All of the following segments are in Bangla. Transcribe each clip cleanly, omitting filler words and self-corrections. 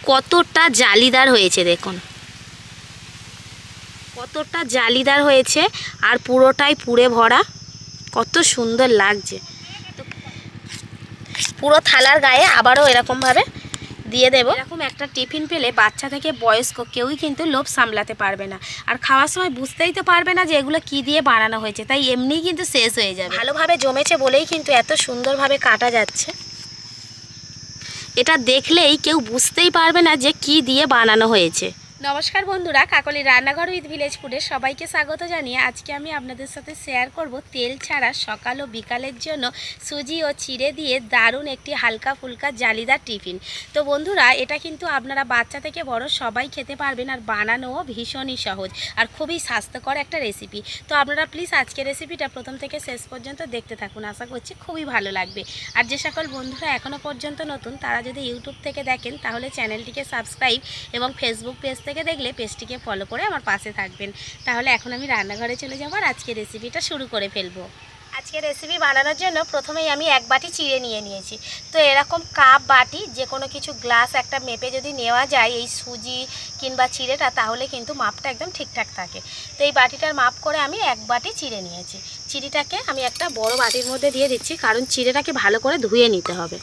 কতটা জালিদার হয়েছে দেখুন, কতটা জালিদার হয়েছে আর পুরোটাই পুড়ে ভরা, কত সুন্দর লাগছে। পুরো থালার গায়ে আবারও এরকমভাবে দিয়ে দেবো। এরকম একটা টিফিন পেলে বাচ্চা থেকে বয়স্ক কেউই কিন্তু লোভ সামলাতে পারবে না, আর খাওয়ার সময় বুঝতেই তো পারবে না যে এগুলো কি দিয়ে বানানো হয়েছে, তাই এমনিই কিন্তু শেষ হয়ে যাবে। ভালোভাবে জমেছে বলেই কিন্তু এত সুন্দরভাবে কাটা যাচ্ছে। এটা দেখলেই কেউ বুঝতেই পারবে না যে কি দিয়ে বানানো হয়েছে। নমস্কার বন্ধুরা, কাকলি রান্নাঘর উইথ ভিলেজ ফুডে সবাইকে স্বাগত জানিয়ে আজকে আমি আপনাদের সাথে শেয়ার করব তেল ছাড়া সকাল ও বিকালের জন্য সুজি ও চিড়ে দিয়ে দারুণ একটি হালকা ফুলকা জালিদার টিফিন। তো বন্ধুরা, এটা কিন্তু আপনারা বাচ্চা থেকে বড় সবাই খেতে পারবেন, আর বানানোও ভীষণই সহজ আর খুবই স্বাস্থ্যকর একটা রেসিপি। তো আপনারা প্লিজ আজকের রেসিপিটা প্রথম থেকে শেষ পর্যন্ত দেখতে থাকুন, আশা করছি খুবই ভালো লাগবে। আর যে সকল বন্ধুরা এখনও পর্যন্ত নতুন, তারা যদি ইউটিউব থেকে দেখেন তাহলে চ্যানেলটিকে সাবস্ক্রাইব এবং ফেসবুক পেজ থেকে দেখলে পেজটিকে ফলো করে আমার পাশে থাকবেন। তাহলে এখন আমি রান্নাঘরে চলে যাব আর আজকে রেসিপিটা শুরু করে ফেলবো। আজকে রেসিপি বানানোর জন্য প্রথমেই আমি এক বাটি চিড়ে নিয়েছি। তো এরকম কাপ বাটি যে কোনো কিছু গ্লাস একটা মেপে যদি নেওয়া যায় এই সুজি কিংবা চিড়েটা, তাহলে কিন্তু মাপটা একদম ঠিকঠাক থাকে। তো এই বাটিটার মাপ করে আমি এক বাটি চিড়ে নিয়েছি। চিড়িটাকে আমি একটা বড় বাটির মধ্যে দিয়ে দিচ্ছি, কারণ চিড়েটাকে ভালো করে ধুয়ে নিতে হবে।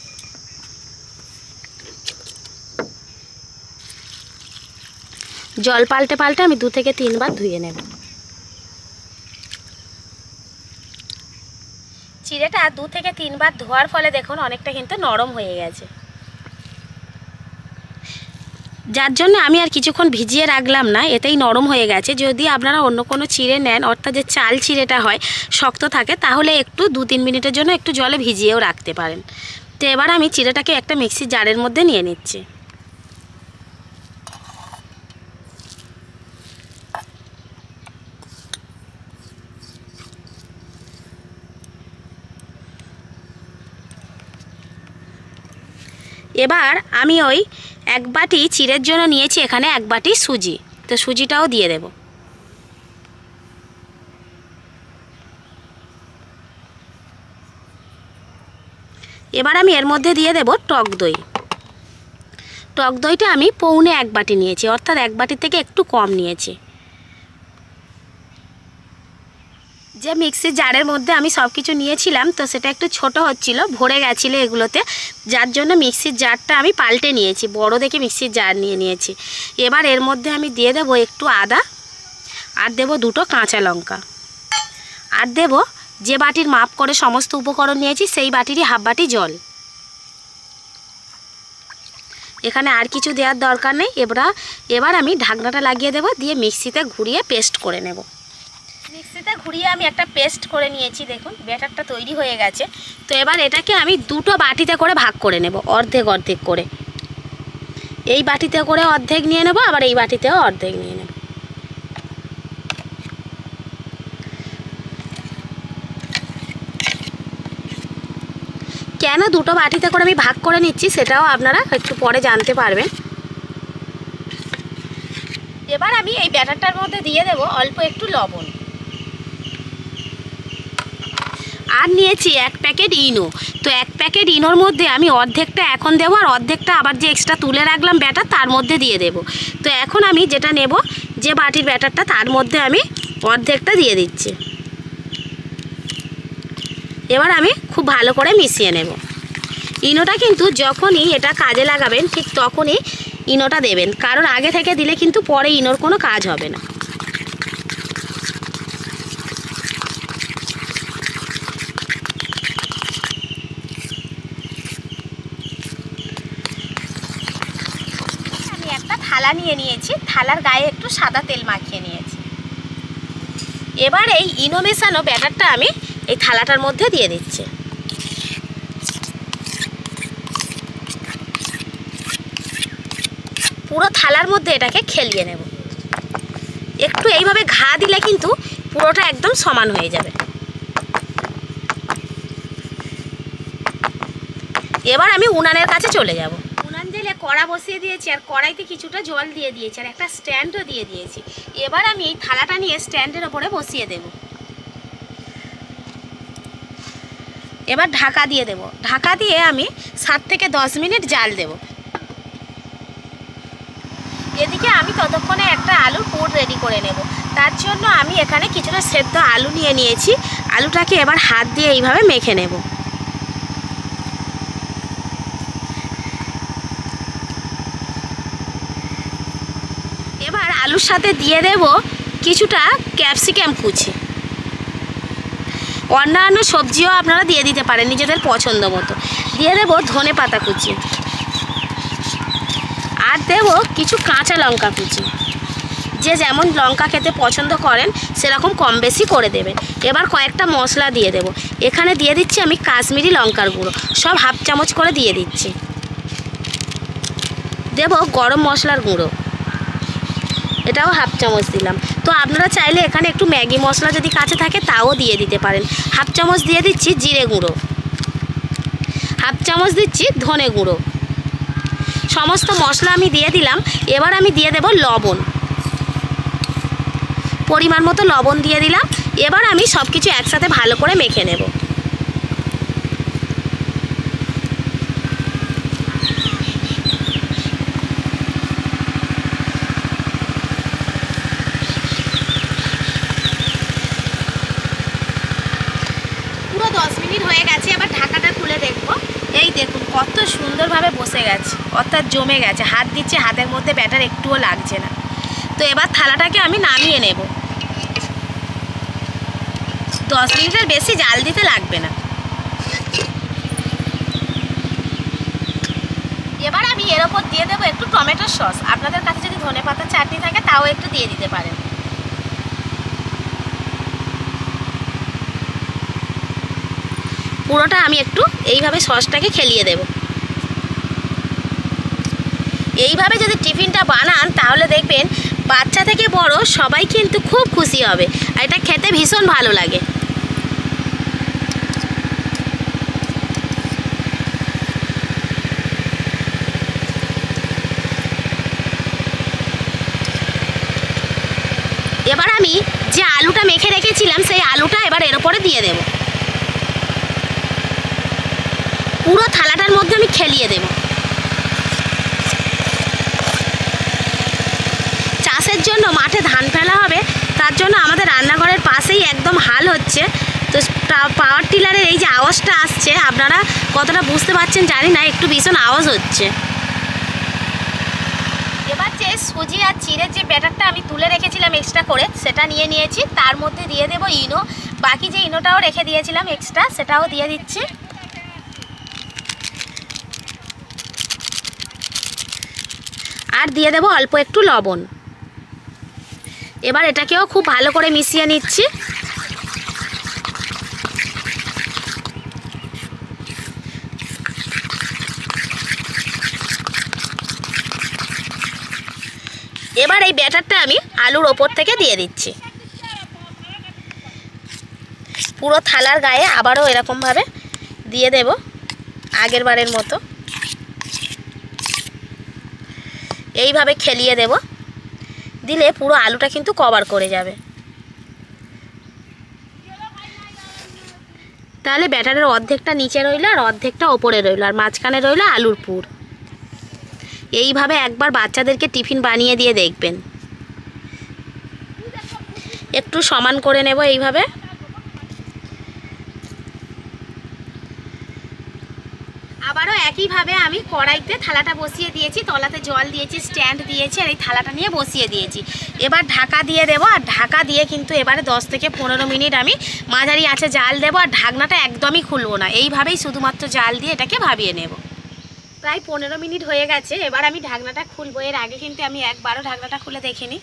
জল পাল্টে পাল্টে আমি 2 থেকে 3 বার ধুয়ে নেব। চিড়েটা 2 থেকে 3 বার ধোয়ার ফলে দেখুন অনেকটা কিন্তু নরম হয়ে গেছে, যার জন্য আমি আর কিছুক্ষণ ভিজিয়ে রাখলাম না, এতেই নরম হয়ে গেছে। যদি আপনারা অন্য কোনো চিড়ে নেন, অর্থাৎ যে চাল চিড়েটা হয় শক্ত থাকে, তাহলে একটু 2-3 মিনিটের জন্য একটু জলে ভিজিয়েও রাখতে পারেন। তো এবার আমি চিড়েটাকে একটা মিক্সির জারের মধ্যে নিয়ে নিচ্ছি। এবার আমি ওই এক বাটি চিড়ের জন্য নিয়েছি এখানে 1 বাটি সুজি, তো সুজিটাও দিয়ে দেব। এবার আমি এর মধ্যে দিয়ে দেব টক দই। টক দইটা আমি পৌনে 1 বাটি নিয়েছি, অর্থাৎ 1 বাটি থেকে একটু কম নিয়েছি। যে মিক্সির জারের মধ্যে আমি সব কিছু নিয়েছিলাম, তো সেটা একটু ছোট হচ্ছিল, ভরে গেছিলো এগুলোতে, যার জন্য মিক্সির জারটা আমি পাল্টে নিয়েছি, বড় দেখে মিক্সির জার নিয়েছি। এবার এর মধ্যে আমি দিয়ে দেবো একটু আদা, আর দেবো 2টো কাঁচা লঙ্কা, আর দেব যে বাটির মাপ করে সমস্ত উপকরণ নিয়েছি সেই বাটিরই হাফ বাটি জল। এখানে আর কিছু দেওয়ার দরকার নেই। এবার আমি ঢাকনাটা লাগিয়ে দেব, দিয়ে মিক্সিতে ঘুরিয়ে পেস্ট করে নেব। মিক্সিতে ঘুরিয়ে আমি একটা পেস্ট করে নিয়েছি, দেখুন ব্যাটারটা তৈরি হয়ে গেছে। তো এবার এটাকে আমি 2টো বাটিতে করে ভাগ করে নেব, অর্ধেক অর্ধেক করে। এই বাটিতে করে অর্ধেক নিয়ে নেব, আবার এই বাটিতেও অর্ধেক নিয়ে নেব। কেন 2টো বাটিতে করে আমি ভাগ করে নিচ্ছি সেটাও আপনারা একটু পরে জানতে পারবেন। এবার আমি এই ব্যাটারটার মধ্যে দিয়ে দেব অল্প একটু লবণ, আর নিয়েছি 1 প্যাকেট ইনো। তো 1 প্যাকেট ইনোর মধ্যে আমি অর্ধেকটা এখন দেবো, আর অর্ধেকটা আবার যে এক্সট্রা তুলে রাখলাম ব্যাটার তার মধ্যে দিয়ে দেব। তো এখন আমি যেটা নেব, যে বাটির ব্যাটারটা, তার মধ্যে আমি অর্ধেকটা দিয়ে দিচ্ছি। এবার আমি খুব ভালো করে মিশিয়ে নেব। ইনোটা কিন্তু যখনই এটা কাজে লাগাবেন ঠিক তখনই ইনোটা দেবেন, কারণ আগে থেকে দিলে কিন্তু পরে ইনোর কোনো কাজ হবে না। আমি একটা থালা নিয়েছি, থালার গায়ে একটু সাদা তেল মাখিয়ে নিয়েছি। এবার এই ইনো মেশানো ব্যাটারটা আমি এই থালাটার মধ্যে দিয়ে দিচ্ছি। পুরো থালার মধ্যে এটাকে খেলিয়ে নেব। একটু এইভাবে ঘা দিলে কিন্তু পুরোটা একদম সমান হয়ে যাবে। এবার আমি উনানের কাছে চলে যাব। উনান জেলে কড়া বসিয়ে দিয়েছি, আর কড়াইতে কিছুটা জল দিয়ে দিয়েছি, আর একটা স্ট্যান্ডও দিয়ে দিয়েছি। এবার আমি এই থালাটা নিয়ে স্ট্যান্ডের ওপরে বসিয়ে দেব। এবার ঢাকা দিয়ে দেব। ঢাকা দিয়ে আমি 7 থেকে 10 মিনিট জাল দেব। এদিকে আমি ততক্ষণে একটা আলুর পুর রেডি করে নেব। তার জন্য আমি এখানে কিছুটা সেদ্ধ আলু নিয়ে নিয়েছি। আলুটাকে এবার হাত দিয়ে এইভাবে মেখে নেব। এবার আলুর সাথে দিয়ে দেব কিছুটা ক্যাপসিকাম কুচি। অন্যান্য সবজিও আপনারা দিয়ে দিতে পারেন নিজেদের পছন্দ মতো। দিয়ে দেব ধনেপাতা কুচি, আর দেব কিছু কাঁচা লঙ্কা কুচি। যে যেমন লঙ্কা খেতে পছন্দ করেন সেরকম কম বেশি করে দেবেন। এবার কয়েকটা মশলা দিয়ে দেব। এখানে দিয়ে দিচ্ছি আমি কাশ্মীরি লঙ্কার গুঁড়ো, সব হাফ চামচ করে দিয়ে দিচ্ছি। দেব গরম মশলার গুঁড়ো, এটাও হাফ চামচ দিলাম। তো আপনারা চাইলে এখানে একটু ম্যাগি মশলা যদি কাছে থাকে তাও দিয়ে দিতে পারেন। হাফ চামচ দিয়ে দিচ্ছি জিরে গুঁড়ো, হাফ চামচ দিচ্ছি ধনে গুঁড়ো। সমস্ত মশলা আমি দিয়ে দিলাম। এবার আমি দিয়ে দেব লবণ, পরিমাণ মতো লবণ দিয়ে দিলাম। এবার আমি সব কিছু একসাথে ভালো করে মেখে নেব। পুরো 10 মিনিট হয়ে গেছে। এবার ঢাকাটা খুলে দেখব। এই দেখুন কত সুন্দরভাবে বসে গেছে, অর্থাৎ জমে গেছে। হাত দিচ্ছি, হাতের মধ্যে ব্যাটার একটুও লাগছে না। তো এবার থালাটাকে আমি নামিয়ে নেব। 10 মিনিটের বেশি জাল দিতে লাগবে না। এবার আমি এর ওপর দিয়ে দেবো একটু টমেটো সস। আপনাদের কাছে যদি ধনেপাতার চাটনি থাকে তাও একটু দিয়ে দিতে পারেন। পুরোটা আমি একটু এইভাবে সসটাকে খেলিয়ে দেব। এইভাবে যদি টিফিনটা বানান তাহলে দেখবেন বাচ্চা থেকে বড় সবাই কিন্তু খুব খুশি হবে, আর এটা খেতে ভীষণ ভালো লাগে। এবার আমি যে আলুটা মেখে রেখেছিলাম সেই আলুটা এবার এর উপরে দিয়ে দেব। পুরো থালাটার মধ্যে আমি খেলিয়ে দেব। চাষের জন্য মাঠে ধান ফেলা হবে, তার জন্য আমাদের রান্নাঘরের পাশেই একদম হাল হচ্ছে। তো পাওয়ার টিলারের এই যে আওয়াজটা আসছে, আপনারা কতটা বুঝতে পারছেন জানি না, একটু ভীষণ আওয়াজ হচ্ছে। এবার যে সুজি আর চিড়ের যে ব্যাটারটা আমি তুলে রেখেছিলাম এক্সট্রা করে, সেটা নিয়ে নিয়েছি। তার মধ্যে দিয়ে দেব ইনো। বাকি যে ইনোটাও রেখে দিয়েছিলাম এক্সট্রা, সেটাও দিয়ে দিচ্ছি। আর দিয়ে দেব অল্প একটু লবণ। এবার এটাকেও খুব ভালো করে মিশিয়ে নিচ্ছি। এবার এই ব্যাটারটা আমি আলুর ওপর থেকে দিয়ে দিচ্ছি। পুরো থালার গায়ে আবারও এরকমভাবে দিয়ে দেব আগের বারের মতো। এইভাবে খেলিয়ে দেব, দিলে পুরো আলুটা কিন্তু কভার করে যাবে। তাহলে ব্যাটারের অর্ধেকটা নিচে রইল আর অর্ধেকটা ওপরে রইল, আর মাঝখানে রইল আলুর পুর। এইভাবে একবার বাচ্চাদেরকে টিফিন বানিয়ে দিয়ে দেখবেন। একটু সমান করে নেব এইভাবে। আবারও একইভাবে আমি কড়াইতে থালাটা বসিয়ে দিয়েছি, তলাতে জল দিয়েছি, স্ট্যান্ড দিয়েছি, আর এই থালাটা নিয়ে বসিয়ে দিয়েছি। এবার ঢাকা দিয়ে দেব। আর ঢাকা দিয়ে কিন্তু এবারে 10 থেকে 15 মিনিট আমি মাঝারি আঁচে জাল দেব। আর ঢাকনাটা একদমই খুলবো না, এইভাবেই শুধুমাত্র জাল দিয়ে এটাকে ভাবিয়ে নেব। প্রায় 15 মিনিট হয়ে গেছে। এবার আমি ঢাকনাটা খুলবো। এর আগে কিন্তু আমি একবারও ঢাকনাটা খুলে দেখিনি।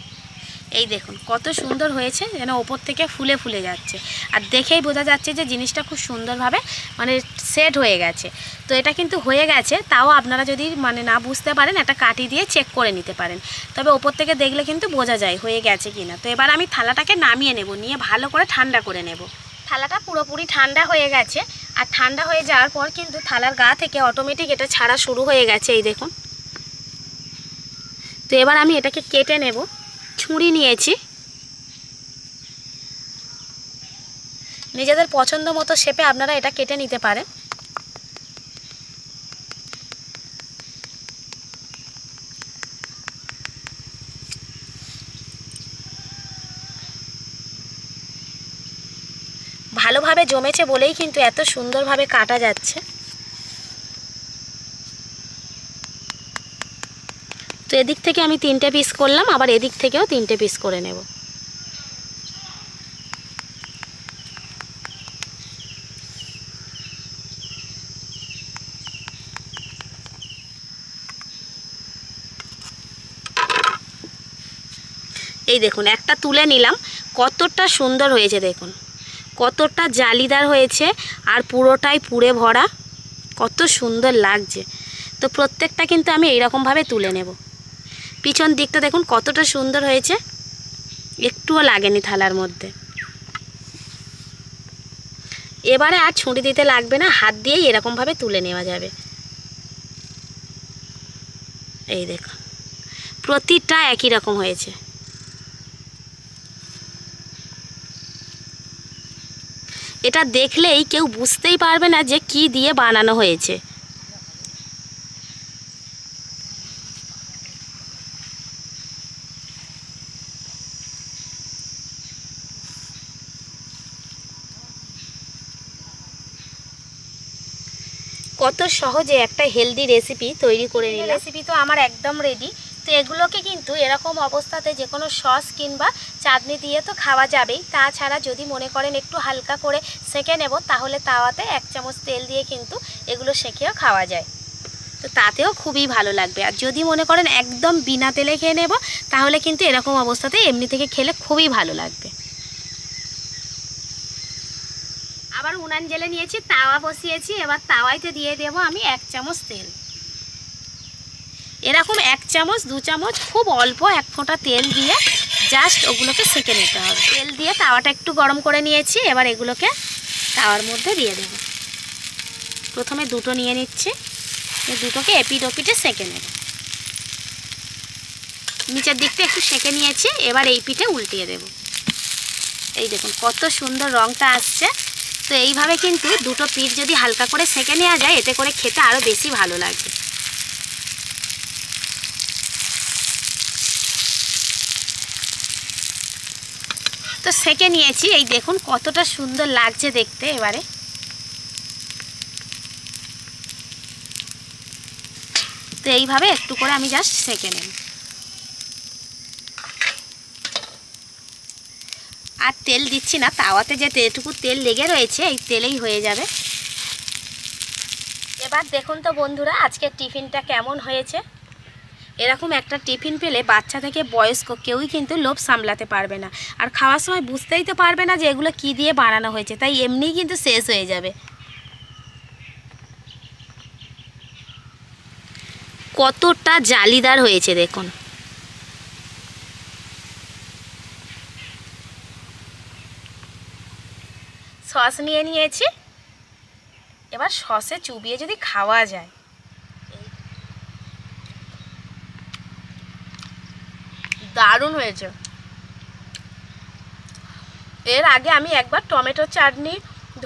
এই দেখুন কত সুন্দর হয়েছে, যেন ওপর থেকে ফুলে ফুলে যাচ্ছে। আর দেখেই বোঝা যাচ্ছে যে জিনিসটা খুব সুন্দরভাবে মানে সেট হয়ে গেছে। তো এটা কিন্তু হয়ে গেছে। তাও আপনারা যদি মানে না বুঝতে পারেন, একটা কাঠি দিয়ে চেক করে নিতে পারেন। তবে ওপর থেকে দেখলে কিন্তু বোঝা যায় হয়ে গেছে কিনা। তো এবার আমি থালাটাকে নামিয়ে নেব, নিয়ে ভালো করে ঠান্ডা করে নেব। থালাটা পুরোপুরি ঠান্ডা হয়ে গেছে। আর ঠান্ডা হয়ে যাওয়ার পর কিন্তু থালার গা থেকে অটোমেটিক এটা ছাড়া শুরু হয়ে গেছে, এই দেখুন। তো এবার আমি এটাকে কেটে নেব। ছুরি নিয়েছি, নিজেদের পছন্দ মতো শেপে আপনারা এটা কেটে নিতে পারেন। ভালোভাবে জমেছে বলেই কিন্তু এত সুন্দরভাবে কাটা যাচ্ছে। তো এদিক থেকে আমি 3টে পিস করলাম, আবার এদিক থেকেও 3টে পিস করে নেব। এই দেখুন একটা তুলে নিলাম, কতটা সুন্দর হয়েছে দেখুন, কতটা জালিদার হয়েছে আর পুরোটাই পুড়ে ভরা, কত সুন্দর লাগছে। তো প্রত্যেকটা কিন্তু আমি এইরকমভাবে তুলে নেব। পিছন দিকটা দেখুন কতটা সুন্দর হয়েছে, একটুও লাগেনি থালার মধ্যে। এবারে আর ছুরি দিতে লাগবে না, হাত দিয়েই এরকমভাবে তুলে নেওয়া যাবে। এই দেখুন প্রতিটা একই রকম হয়েছে। এটা দেখলেই কেউ বুঝতেই পারবে না যে কি দিয়ে বানানো হয়েছে। কত সহজে একটা হেলদি রেসিপি তৈরি করে নিলাম। রেসিপি তো আমার একদম রেডি। তো এগুলোকে কিন্তু এরকম অবস্থাতে যে কোনো সস কিংবা চাটনি দিয়ে তো খাওয়া যাবেই। তাছাড়া যদি মনে করেন একটু হালকা করে সেঁকে নেব, তাহলে তাওয়াতে 1 চামচ তেল দিয়ে কিন্তু এগুলো সেঁকেও খাওয়া যায়। তো তাতেও খুবই ভালো লাগবে। আর যদি মনে করেন একদম বিনা তেলে খেয়ে নেব, তাহলে কিন্তু এরকম অবস্থাতে এমনি থেকে খেলে খুবই ভালো লাগবে। আবার উনান জেলে নিয়েছি, তাওয়া বসিয়েছি। এবার তাওয়াইতে দিয়ে দেব আমি 1 চামচ তেল। এরকম 1 চামচ 2 চামচ খুব অল্প 1 ফোঁটা তেল দিয়ে জাস্ট ওগুলোকে সেঁকে নিতে হবে। তেল দিয়ে তাওয়াটা একটু গরম করে নিয়েছি। এবার এগুলোকে তাওয়ার মধ্যে দিয়ে দেব। প্রথমে দুটো নিয়ে নিচ্ছি, এই দুটোকে এপিট ওপিটে সেঁকে নেব। নিচের দিকটা একটু সেঁকে নিয়েছি, এবার এই পিঠে উল্টিয়ে দেব। এই দেখুন কত সুন্দর রঙটা আসছে। তো এইভাবে কিন্তু দুটো পিঠ যদি হালকা করে সেঁকে নেওয়া যায়, এতে করে খেতে আরও বেশি ভালো লাগবে। তো সেঁকে নিয়েছি, এই দেখুন কতটা সুন্দর লাগছে দেখতে। এবারে তো এইভাবে একটু করে আমি জাস্ট সেঁকে নেব। আর তেল দিচ্ছি না, তাওয়াতে যে যেটুকু তেল লেগে রয়েছে এই তেলেই হয়ে যাবে। এবার দেখুন তো বন্ধুরা আজকের টিফিনটা কেমন হয়েছে। এরকম একটা টিফিন পেলে বাচ্চা থেকে বয়স্ক কেউই কিন্তু লোভ সামলাতে পারবে না। আর খাওয়ার সময় বুঝতেই তো পারবে না যে এগুলো কি দিয়ে বানানো হয়েছে, তাই এমনিই কিন্তু শেষ হয়ে যাবে। কতটা জালিদার হয়েছে দেখুন। সস নিয়ে নিয়েছি, এবার সসে চুবিয়ে যদি খাওয়া যায়, দারুণ হয়েছে। এর আগে আমি একবার টমেটো চাটনি,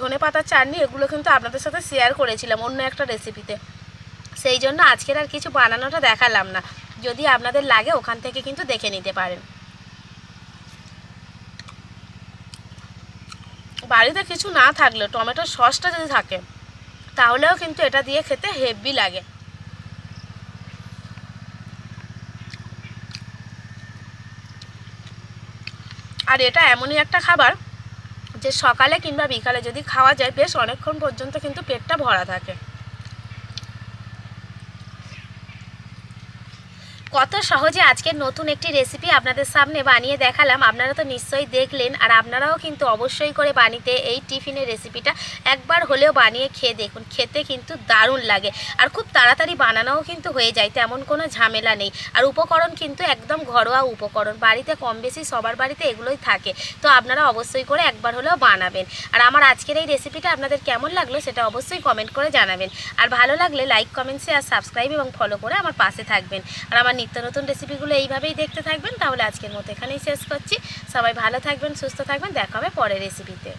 ধনেপাতার চাটনি এগুলো কিন্তু আপনাদের সাথে শেয়ার করেছিলাম অন্য একটা রেসিপিতে। সেই জন্য আজকের আর কিছু বানানোটা দেখালাম না। যদি আপনাদের লাগে ওখান থেকে কিন্তু দেখে নিতে পারেন। বাড়িতে কিছু না থাকলেও টমেটোর সসটা যদি থাকে তাহলেও কিন্তু এটা দিয়ে খেতে হেভি লাগে। আর এটা এমনই একটা খাবার যে সকালে কিংবা বিকালে যদি খাওয়া যায় বেশ অনেকক্ষণ পর্যন্ত কিন্তু পেটটা ভরা থাকে। কত সহজে আজকের নতুন একটি রেসিপি আপনাদের সামনে বানিয়ে দেখালাম। আপনারা তো নিশ্চয়ই দেখলেন, আর আপনারাও কিন্তু অবশ্যই করে বাড়িতে এই টিফিনের রেসিপিটা একবার হলেও বানিয়ে খেয়ে দেখুন। খেতে কিন্তু দারুণ লাগে আর খুব তাড়াতাড়ি বানানোও কিন্তু হয়ে যায়, তেমন কোনো ঝামেলা নেই। আর উপকরণ কিন্তু একদম ঘরোয়া উপকরণ, বাড়িতে কম বেশি সবার বাড়িতে এগুলোই থাকে। তো আপনারা অবশ্যই করে একবার হলেও বানাবেন। আর আমার আজকের এই রেসিপিটা আপনাদের কেমন লাগলো সেটা অবশ্যই কমেন্ট করে জানাবেন। আর ভালো লাগলে লাইক, কমেন্ট, শেয়ার, সাবস্ক্রাইব এবং ফলো করে আমার পাশে থাকবেন। আর আমার নিত্য নতুন রেসিপিগুলো এইভাবেই দেখতে থাকবেন। তাহলে আজকের মতো এখানেই শেষ করছি। সবাই ভালো থাকবেন, সুস্থ থাকবেন, দেখা হবে পরের রেসিপিতে।